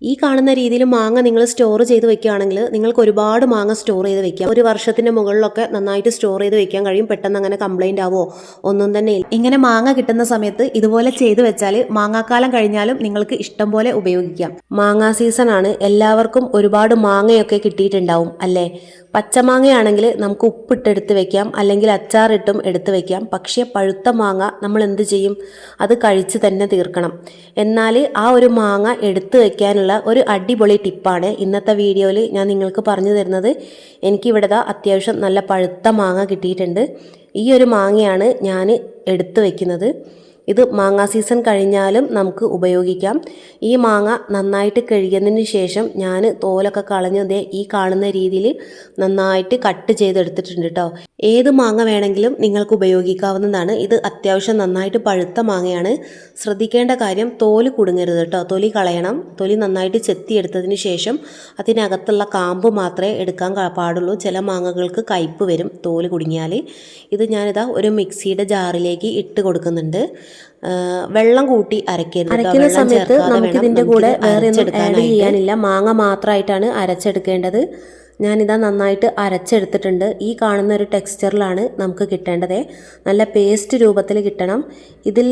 ഈ കാണുന്ന രീതിയിൽ മാങ്ങ നിങ്ങൾ സ്റ്റോർ ചെയ്ത് വെക്കുകയാണെങ്കിൽ നിങ്ങൾക്ക് ഒരുപാട് മാങ്ങ സ്റ്റോർ ചെയ്ത് വെക്കാം. ഒരു വർഷത്തിന്റെ മുകളിലൊക്കെ നന്നായിട്ട് സ്റ്റോർ ചെയ്ത് വെക്കാൻ കഴിയും. പെട്ടെന്ന് അങ്ങനെ കംപ്ലൈന്റ് ആവോ ഒന്നും തന്നെ ഇല്ല. ഇങ്ങനെ മാങ്ങ കിട്ടുന്ന സമയത്ത് ഇതുപോലെ ചെയ്ത് വെച്ചാൽ മാങ്ങാക്കാലം കഴിഞ്ഞാലും നിങ്ങൾക്ക് ഇഷ്ടം പോലെ ഉപയോഗിക്കാം. മാങ്ങാ സീസൺ ആണ്, എല്ലാവർക്കും ഒരുപാട് മാങ്ങയൊക്കെ കിട്ടിയിട്ടുണ്ടാവും അല്ലേ? പച്ചമാങ്ങയാണെങ്കിൽ നമുക്ക് ഉപ്പിട്ടെടുത്ത് വെക്കാം, അല്ലെങ്കിൽ അച്ചാറിട്ടും എടുത്ത് വെക്കാം. പക്ഷേ പഴുത്ത മാങ്ങ നമ്മൾ എന്ത് ചെയ്യും? അത് കഴിച്ച് തന്നെ തീർക്കണം. എന്നാൽ ആ ഒരു മാങ്ങ എടുത്ത് വെക്കാനുള്ള ഒരു അടിപൊളി ടിപ്പാണ് ഇന്നത്തെ വീഡിയോയിൽ ഞാൻ നിങ്ങൾക്ക് പറഞ്ഞു തരുന്നത്. എനിക്കിവിടെ അത്യാവശ്യം നല്ല പഴുത്ത മാങ്ങ കിട്ടിയിട്ടുണ്ട്. ഈ ഒരു മാങ്ങയാണ് ഞാൻ എടുത്ത് വെക്കുന്നത്. ഇത് മാങ്ങാ സീസൺ കഴിഞ്ഞാലും നമുക്ക് ഉപയോഗിക്കാം. ഈ മാങ്ങ നന്നായിട്ട് കഴുകിയതിന് ശേഷം ഞാൻ തോലൊക്കെ കളഞ്ഞ് ഈ കാണുന്ന രീതിയിൽ നന്നായിട്ട് കട്ട് ചെയ്തെടുത്തിട്ടുണ്ട് കേട്ടോ. ഏത് മാങ്ങ വേണമെങ്കിലും നിങ്ങൾക്ക് ഉപയോഗിക്കാവുന്നതാണ്. ഇത് അത്യാവശ്യം നന്നായിട്ട് പഴുത്ത മാങ്ങയാണ്. ശ്രദ്ധിക്കേണ്ട കാര്യം തോല് കുടുങ്ങരുത് കേട്ടോ. തൊലി കളയണം. തൊലി നന്നായിട്ട് ചെത്തിയെടുത്തതിന് ശേഷം അതിനകത്തുള്ള കാമ്പ് മാത്രമേ എടുക്കാൻ പാടുള്ളൂ. ചില മാങ്ങകൾക്ക് കയ്പ്പ് വരും തോല് കുടുങ്ങിയാൽ. ഇത് ഞാനിതാ ഒരു മിക്സിയുടെ ജാറിലേക്ക് ഇട്ട് കൊടുക്കുന്നുണ്ട്. വെള്ളം കൂട്ടി അരക്കരുത്. അരയ്ക്കുന്ന സമയത്ത് നമുക്കിതിൻ്റെ കൂടെ വേറെ ഒന്നും ആഡ് ചെയ്യാനില്ല. മാങ്ങ മാത്രമായിട്ടാണ് അരച്ചെടുക്കേണ്ടത്. ഞാനിതാ നന്നായിട്ട് അരച്ചെടുത്തിട്ടുണ്ട്. ഈ കാണുന്ന ഒരു ടെക്സ്ചറിലാണ് നമുക്ക് കിട്ടേണ്ടത്. നല്ല പേസ്റ്റ് രൂപത്തിൽ കിട്ടണം. ഇതിൽ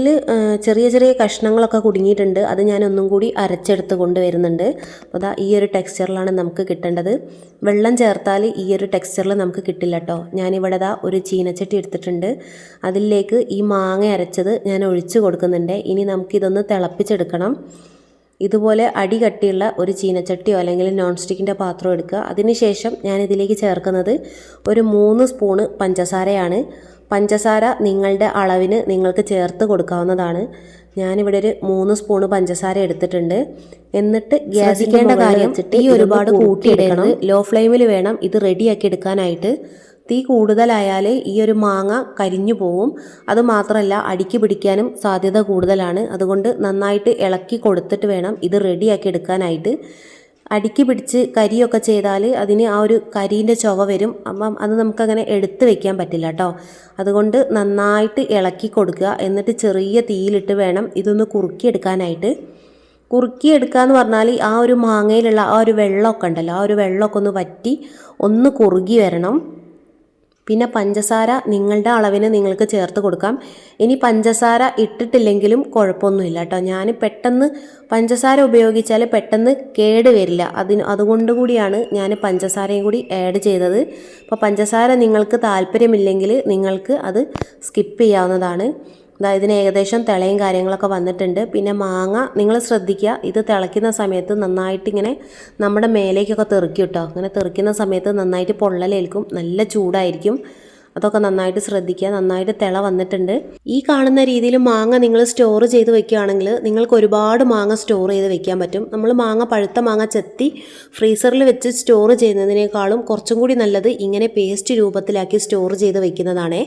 ചെറിയ ചെറിയ കഷ്ണങ്ങളൊക്കെ കുടുങ്ങിയിട്ടുണ്ട്. അത് ഞാൻ ഒന്നും കൂടി അരച്ചെടുത്ത് കൊണ്ടുവരുന്നുണ്ട്. അപ്പോൾ അതാ ഈ ഒരു ടെക്സ്ചറിലാണ് നമുക്ക് കിട്ടേണ്ടത്. വെള്ളം ചേർത്താൽ ഈ ഒരു ടെക്സ്ചറിൽ നമുക്ക് കിട്ടില്ല കേട്ടോ. ഞാനിവിടെ ഒരു ചീനച്ചട്ടി എടുത്തിട്ടുണ്ട്. അതിലേക്ക് ഈ മാങ്ങ അരച്ചത് ഞാൻ ഒഴിച്ച് കൊടുക്കുന്നുണ്ട്. ഇനി നമുക്കിതൊന്ന് തിളപ്പിച്ചെടുക്കണം. ഇതുപോലെ അടി കട്ടിയുള്ള ഒരു ചീനച്ചട്ടിയോ അല്ലെങ്കിൽ നോൺ സ്റ്റിക്കിൻ്റെ പാത്രം എടുക്കുക. അതിനുശേഷം ഞാൻ ഇതിലേക്ക് ചേർക്കുന്നത് ഒരു 3 സ്പൂണ് പഞ്ചസാരയാണ്. പഞ്ചസാര നിങ്ങളുടെ അളവിന് നിങ്ങൾക്ക് ചേർത്ത് കൊടുക്കാവുന്നതാണ്. ഞാനിവിടെ ഒരു 3 സ്പൂണ് പഞ്ചസാര എടുത്തിട്ടുണ്ട്. എന്നിട്ട് ഗ്യാസിക്കേണ്ട കാര്യം തീ ഒരുപാട് കൂട്ടിയെടുക്കണം. ലോ ഫ്ലെയിമിൽ വേണം ഇത് റെഡിയാക്കി എടുക്കാനായിട്ട്. തീ കൂടുതലായാൽ ഈ ഒരു മാങ്ങ കരിഞ്ഞു പോവും. അതുമാത്രമല്ല അടിക്ക് പിടിക്കാനും സാധ്യത കൂടുതലാണ്. അതുകൊണ്ട് നന്നായിട്ട് ഇളക്കി കൊടുത്തിട്ട് വേണം ഇത് റെഡിയാക്കി എടുക്കാനായിട്ട്. അടിക്ക് പിടിച്ച് കരിയൊക്കെ ചെയ്താൽ അതിന് ആ ഒരു കരിൻ്റെ ചുവ വരും. അപ്പം അത് നമുക്കങ്ങനെ എടുത്ത് വെക്കാൻ പറ്റില്ല കേട്ടോ. അതുകൊണ്ട് നന്നായിട്ട് ഇളക്കി കൊടുക്കുക. എന്നിട്ട് ചെറിയ തീയിലിട്ട് വേണം ഇതൊന്ന് കുറുക്കിയെടുക്കാനായിട്ട്. കുറുക്കിയെടുക്കുക എന്ന് പറഞ്ഞാൽ ആ ഒരു മാങ്ങയിലുള്ള ആ ഒരു വെള്ളമൊക്കെ ഉണ്ടല്ലോ, ആ ഒരു വെള്ളമൊക്കെ ഒന്ന് വറ്റി ഒന്ന് കുറുകി വരണം. പിന്നെ പഞ്ചസാര നിങ്ങളുടെ അളവിന് നിങ്ങൾക്ക് ചേർത്ത് കൊടുക്കാം. ഇനി പഞ്ചസാര ഇട്ടിട്ടില്ലെങ്കിലും കുഴപ്പമൊന്നുമില്ല കേട്ടോ. ഞാൻ പെട്ടെന്ന് പഞ്ചസാര ഉപയോഗിച്ചാൽ പെട്ടെന്ന് കേട് വരില്ല. അതുകൊണ്ട് കൂടിയാണ് ഞാൻ പഞ്ചസാരയും കൂടി ആഡ് ചെയ്തത്. അപ്പോൾ പഞ്ചസാര നിങ്ങൾക്ക് താല്പര്യമില്ലെങ്കിൽ നിങ്ങൾക്ക് അത് സ്കിപ്പ് ചെയ്യാവുന്നതാണ്. ഇതിന് ഏകദേശം തിളയും കാര്യങ്ങളൊക്കെ വന്നിട്ടുണ്ട്. പിന്നെ മാങ്ങ നിങ്ങൾ ശ്രദ്ധിക്കുക, ഇത് തിളയ്ക്കുന്ന സമയത്ത് നന്നായിട്ട് ഇങ്ങനെ നമ്മുടെ മേലേക്കൊക്കെ തെറിക്കും കേട്ടോ. അങ്ങനെ തെറിക്കുന്ന സമയത്ത് നന്നായിട്ട് പൊള്ളലേൽക്കും, നല്ല ചൂടായിരിക്കും. അതൊക്കെ നന്നായിട്ട് ശ്രദ്ധിക്കുക. നന്നായിട്ട് തിള വന്നിട്ടുണ്ട്. ഈ കാണുന്ന രീതിയിൽ മാങ്ങ നിങ്ങൾ സ്റ്റോർ ചെയ്ത് വെക്കുകയാണെങ്കിൽ നിങ്ങൾക്ക് ഒരുപാട് മാങ്ങ സ്റ്റോർ ചെയ്ത് വെക്കാൻ പറ്റും. നമ്മൾ പഴുത്ത മാങ്ങ ചെത്തി ഫ്രീസറിൽ വെച്ച് സ്റ്റോർ ചെയ്യുന്നതിനേക്കാളും കുറച്ചും കൂടി നല്ലത് ഇങ്ങനെ പേസ്റ്റ് രൂപത്തിലാക്കി സ്റ്റോർ ചെയ്ത് വെക്കുന്നതാണേ.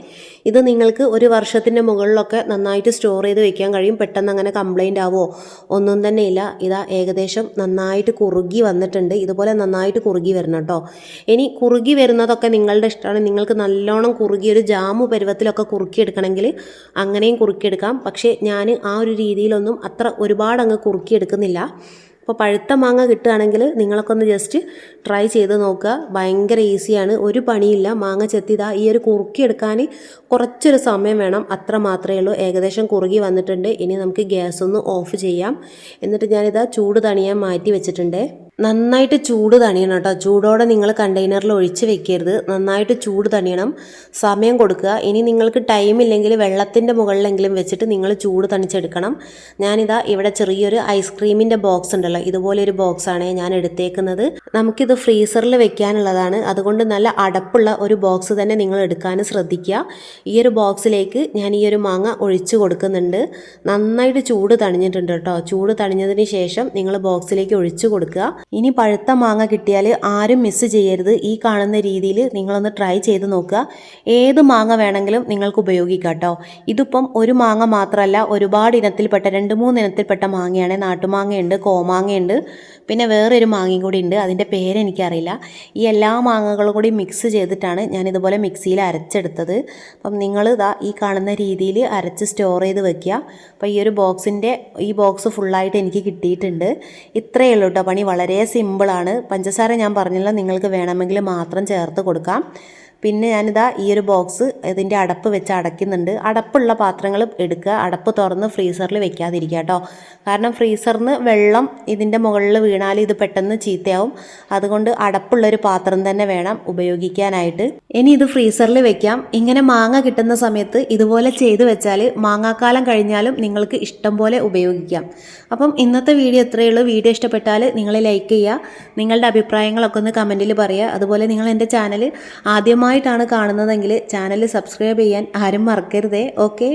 ഇത് നിങ്ങൾക്ക് ഒരു വർഷത്തിൻ്റെ മുകളിലൊക്കെ നന്നായിട്ട് സ്റ്റോർ ചെയ്ത് വെക്കാൻ കഴിയും. പെട്ടെന്ന് അങ്ങനെ കംപ്ലൈൻ്റ് ആവോ ഒന്നും തന്നെ ഇല്ല. ഇതാ ഏകദേശം നന്നായിട്ട് കുറുകി വന്നിട്ടുണ്ട്. ഇതുപോലെ നന്നായിട്ട് കുറുകി വരണം കേട്ടോ. ഇനി കുറുകി വരുന്നതൊക്കെ നിങ്ങളുടെ ഇഷ്ടമാണ്. നിങ്ങൾക്ക് നല്ലോണം കുറുകിയൊരു ജാമു പരുവത്തിലൊക്കെ കുറുക്കിയെടുക്കണമെങ്കിൽ അങ്ങനെയും കുറുക്കിയെടുക്കാം. പക്ഷേ ഞാൻ ആ ഒരു രീതിയിലൊന്നും അത്ര ഒരുപാട് അങ്ങ് കുറുക്കിയെടുക്കുന്നില്ല. അപ്പോൾ പഴുത്ത മാങ്ങ കിട്ടുകയാണെങ്കിൽ നിങ്ങളൊക്കെ ഒന്ന് ജസ്റ്റ് ട്രൈ ചെയ്ത് നോക്കുക. ഭയങ്കര ഈസിയാണ്, ഒരു പണിയില്ല. മാങ്ങ ചെത്തിതാ ഈ ഒരു കുറുക്കിയെടുക്കാൻ കുറച്ചൊരു സമയം വേണം, അത്ര മാത്രമേ ഉള്ളൂ. ഏകദേശം കുറുകി വന്നിട്ടുണ്ട്. ഇനി നമുക്ക് ഗ്യാസ് ഒന്ന് ഓഫ് ചെയ്യാം. എന്നിട്ട് ഞാനിതാ ചൂട് തണിയാൻ മാറ്റി വെച്ചിട്ടുണ്ട്. നന്നായിട്ട് ചൂട് തണിയണം കേട്ടോ. ചൂടോടെ നിങ്ങൾ കണ്ടെയ്നറിൽ ഒഴിച്ച് വെക്കരുത്. നന്നായിട്ട് ചൂട് തണിയണം, സമയം കൊടുക്കുക. ഇനി നിങ്ങൾക്ക് ടൈമില്ലെങ്കിൽ വെള്ളത്തിൻ്റെ മുകളിലെങ്കിലും വെച്ചിട്ട് നിങ്ങൾ ചൂട് തണിച്ചെടുക്കണം. ഞാനിതാ ഇവിടെ ചെറിയൊരു ഐസ്ക്രീമിൻ്റെ ബോക്സ് ഉണ്ടല്ലോ, ഇതുപോലെ ഒരു ബോക്സാണ് ഞാൻ എടുത്തേക്കുന്നത്. നമുക്കിത് ഫ്രീസറിൽ വെക്കാനുള്ളതാണ്. അതുകൊണ്ട് നല്ല അടപ്പുള്ള ഒരു ബോക്സ് തന്നെ നിങ്ങൾ എടുക്കാൻ ശ്രദ്ധിക്കുക. ഈ ഒരു ബോക്സിലേക്ക് ഞാൻ ഈ ഒരു മാങ്ങ ഒഴിച്ച് കൊടുക്കുന്നുണ്ട്. നന്നായിട്ട് ചൂട് തണിഞ്ഞിട്ടുണ്ട് കേട്ടോ. ചൂട് തണിഞ്ഞതിന് ശേഷം നിങ്ങൾ ബോക്സിലേക്ക് ഒഴിച്ച് കൊടുക്കുക. ഇനി പഴുത്ത മാങ്ങ കിട്ടിയാൽ ആരും മിസ് ചെയ്യരുത്. ഈ കാണുന്ന രീതിയിൽ നിങ്ങളൊന്ന് ട്രൈ ചെയ്ത് നോക്കുക. ഏത് മാങ്ങ വേണമെങ്കിലും നിങ്ങൾക്ക് ഉപയോഗിക്കാം കേട്ടോ. ഇതിപ്പം ഒരു മാങ്ങ മാത്രമല്ല, ഒരുപാട് ഇനത്തിൽപ്പെട്ട 2-3 ഇനത്തിൽപ്പെട്ട മാങ്ങയാണ്. നാട്ടുമാങ്ങയുണ്ട്, കോമാങ്ങയുണ്ട്, പിന്നെ വേറൊരു മാങ്ങയും കൂടി ഉണ്ട്. അതിൻ്റെ പേരെനിക്കറിയില്ല. ഈ എല്ലാ മാങ്ങകളും കൂടി മിക്സ് ചെയ്തിട്ടാണ് ഞാനിതുപോലെ മിക്സിയിൽ അരച്ചെടുത്തത്. അപ്പം നിങ്ങൾ ഈ കാണുന്ന രീതിയിൽ അരച്ച് സ്റ്റോർ ചെയ്ത് വെക്കുക. അപ്പോൾ ഈ ഒരു ഈ ബോക്സ് ഫുള്ളായിട്ട് എനിക്ക് കിട്ടിയിട്ടുണ്ട്. ഇത്രയേ ഉള്ളൂ കേട്ടോ. പണി വളരെ സിമ്പിളാണ്. പഞ്ചസാര ഞാൻ പറഞ്ഞല്ലോ, നിങ്ങൾക്ക് വേണമെങ്കിൽ മാത്രം ചേർത്ത് കൊടുക്കാം. പിന്നെ ഞാനിതാ ഈ ഒരു ബോക്സ് ഇതിൻ്റെ അടപ്പ് വെച്ച് അടയ്ക്കുന്നുണ്ട്. അടപ്പുള്ള പാത്രങ്ങൾ എടുക്കുക. അടപ്പ് തുറന്ന് ഫ്രീസറിൽ വെക്കാതിരിക്കുക കേട്ടോ. കാരണം ഫ്രീസറിന് വെള്ളം ഇതിൻ്റെ മുകളിൽ വീണാൽ ഇത് പെട്ടെന്ന് ചീത്തയാവും. അതുകൊണ്ട് അടപ്പുള്ളൊരു പാത്രം തന്നെ വേണം ഉപയോഗിക്കാനായിട്ട്. ഇനി ഇത് ഫ്രീസറിൽ വെക്കാം. ഇങ്ങനെ മാങ്ങ കിട്ടുന്ന സമയത്ത് ഇതുപോലെ ചെയ്ത് വെച്ചാൽ മാങ്ങാക്കാലം കഴിഞ്ഞാലും നിങ്ങൾക്ക് ഇഷ്ടം പോലെ ഉപയോഗിക്കാം. അപ്പം ഇന്നത്തെ വീഡിയോ ഇത്രയേ ഉള്ളൂ. വീഡിയോ ഇഷ്ടപ്പെട്ടാൽ നിങ്ങൾ ലൈക്ക് ചെയ്യുക. നിങ്ങളുടെ അഭിപ്രായങ്ങളൊക്കെ ഒന്ന് കമൻറ്റിൽ പറയുക. അതുപോലെ നിങ്ങൾ എൻ്റെ ചാനൽ ആദ്യമായിട്ടാണ് കാണുന്നതെങ്കിൽ ചാനൽ സബ്സ്ക്രൈബ് ചെയ്യാൻ ആരും മറക്കരുതേ. ഓക്കെ.